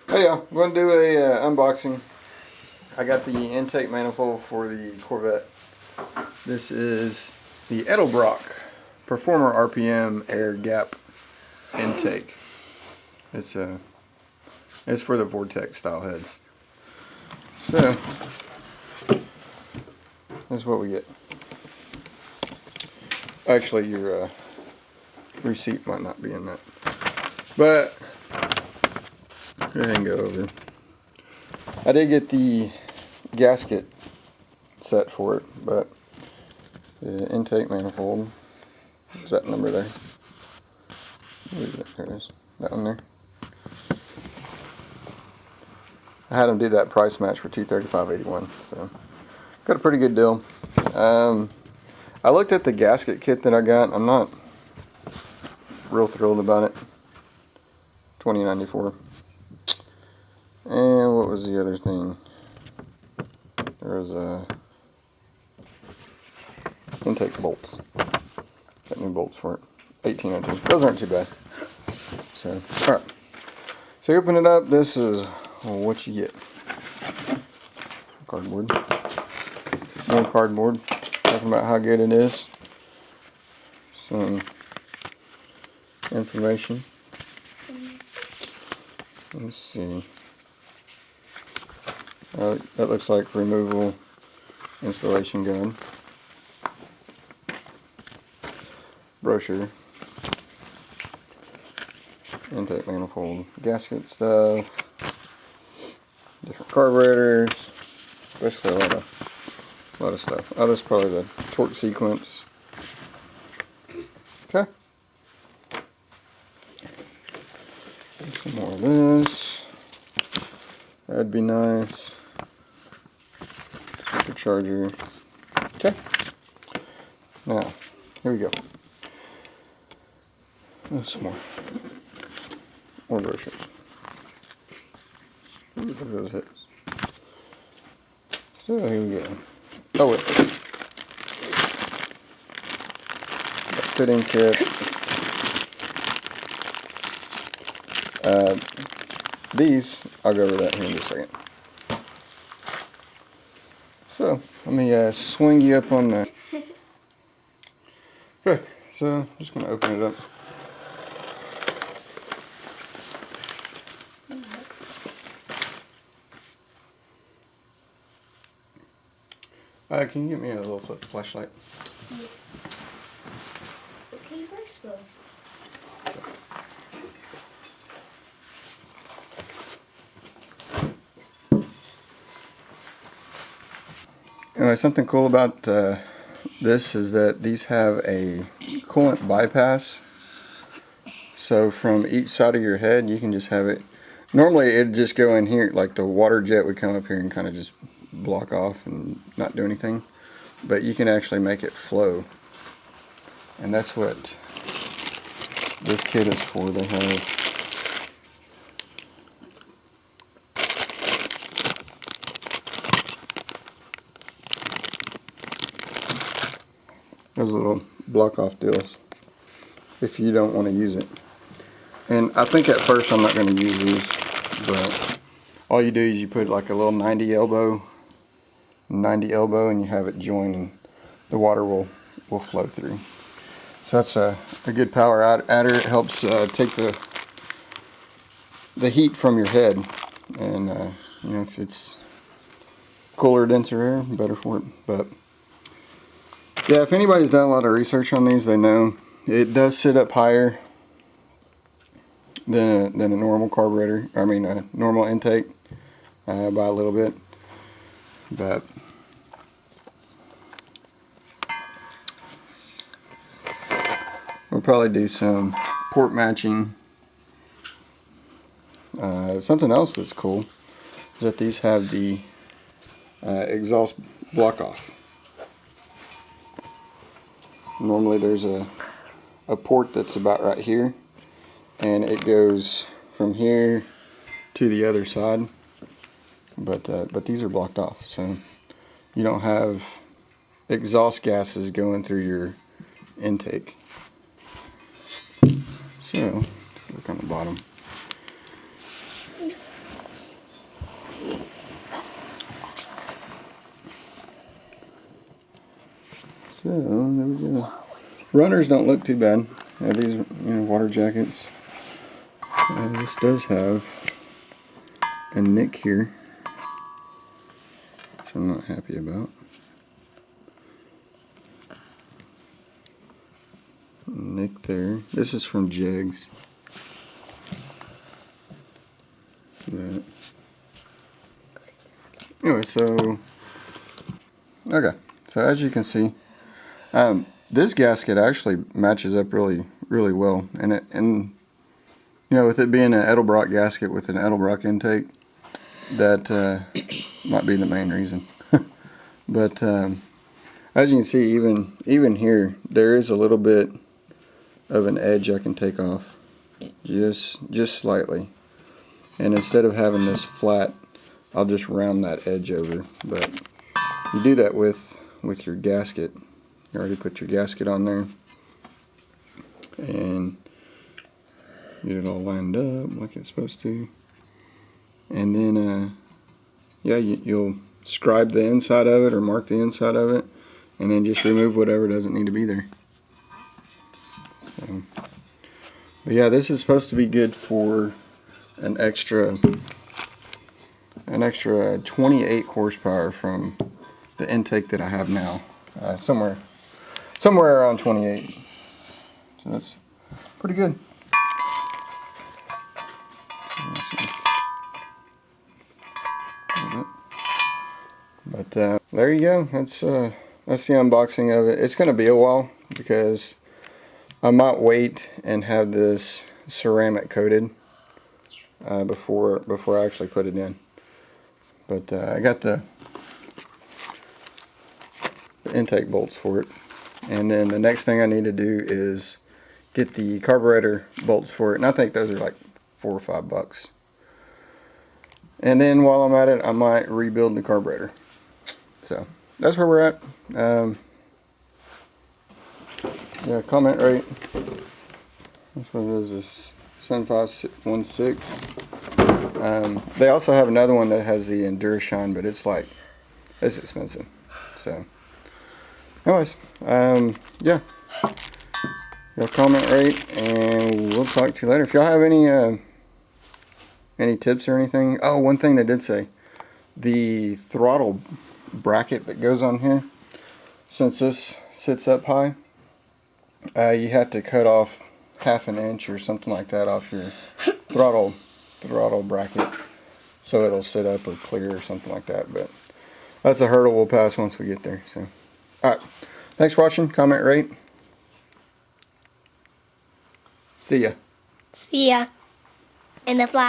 Hey y'all, I'm going to do a unboxing. I got the intake manifold for the Corvette. This is the Edelbrock Performer RPM air gap intake. It's for the Vortex style heads. So that's what we get. Actually, your receipt might not be in that, but go ahead and go over. I did get the gasket set for it, but the intake manifold, is that number there? Where is it? There it is. That one there. I had them do that price match for $235.81, so got a pretty good deal. I looked at the gasket kit that I got. I'm not real thrilled about it. $20.94. And what was the other thing? There was intake bolts. Got new bolts for it. $18.02. Those aren't too bad. So, alright. So you open it up. This is what you get. Cardboard. More cardboard. Talking about how good it is. Some information. Let's see. That looks like removable installation gun. Brochure. Intake manifold. Gasket stuff. Different carburetors. Basically a lot of stuff. Oh, this is probably the torque sequence. Okay. Some more of this. That'd be nice. The charger. Okay. Now, here we go. Oh, some more. More brochures. Look at those hits. So here we go. Oh wait. Fitting kit. These, I'll go over that here in just a second. So, let me swing you up on the... Okay, so I'm just going to open it up. Can you get me a little flashlight? Yes. Okay, first go. Anyway, something cool about this is that these have a coolant bypass. So from each side of your head, you can just have it. Normally, it'd just go in here, like the water jet would come up here and kind of just block off and not do anything. But you can actually make it flow. And that's what this kit is for. They have those little block off deals if you don't want to use it. And I think at first I'm not going to use these, but all you do is you put like a little 90 elbow and you have it join and the water will flow through. So that's a good power adder. It helps take the heat from your head, and you know, if it's cooler, denser air, better for it. But yeah, if anybody's done a lot of research on these, they know it does sit up higher than a normal carburetor. I mean, a normal intake by a little bit. But we'll probably do some port matching. Something else that's cool is that these have the exhaust block off. Normally there's a port that's about right here, and it goes from here to the other side, but these are blocked off, so you don't have exhaust gases going through your intake. So look on the bottom. So there we go. Runners don't look too bad. These, water jackets. This does have a nick here, which I'm not happy about. Nick there. This is from Jegs. But anyway, so okay. So as you can see, this gasket actually matches up really well, and with it being an Edelbrock gasket with an Edelbrock intake, that might be the main reason. But as you can see, even here, there is a little bit of an edge I can take off, just slightly. And instead of having this flat, I'll just round that edge over. But you do that with your gasket. You already put your gasket on there, and get it all lined up like it's supposed to. And then, you'll scribe the inside of it or mark the inside of it, and then just remove whatever doesn't need to be there. So, but yeah, this is supposed to be good for an extra 28 horsepower from the intake that I have now, somewhere around 28. So that's pretty good. But there you go. That's the unboxing of it. It's going to be a while because I might wait and have this ceramic coated before I actually put it in. But I got the intake bolts for it, and then the next thing I need to do is get the carburetor bolts for it, and I think those are like $4 or $5. And then while I'm at it, I might rebuild the carburetor. So that's where we're at. Yeah, comment rate. This one is a 7516. They also have another one that has the Endurashine, but it's expensive. So, anyways, yeah. Y'all comment rate, and we'll talk to you later. If y'all have any tips or anything. Oh, one thing they did say, the throttle bracket that goes on here, since this sits up high, you have to cut off ½ an inch or something like that off your throttle bracket so it'll sit up or clear or something like that. But that's a hurdle we'll pass once we get there. So, alright, thanks for watching. Comment, rate. See ya. See ya. In the fly.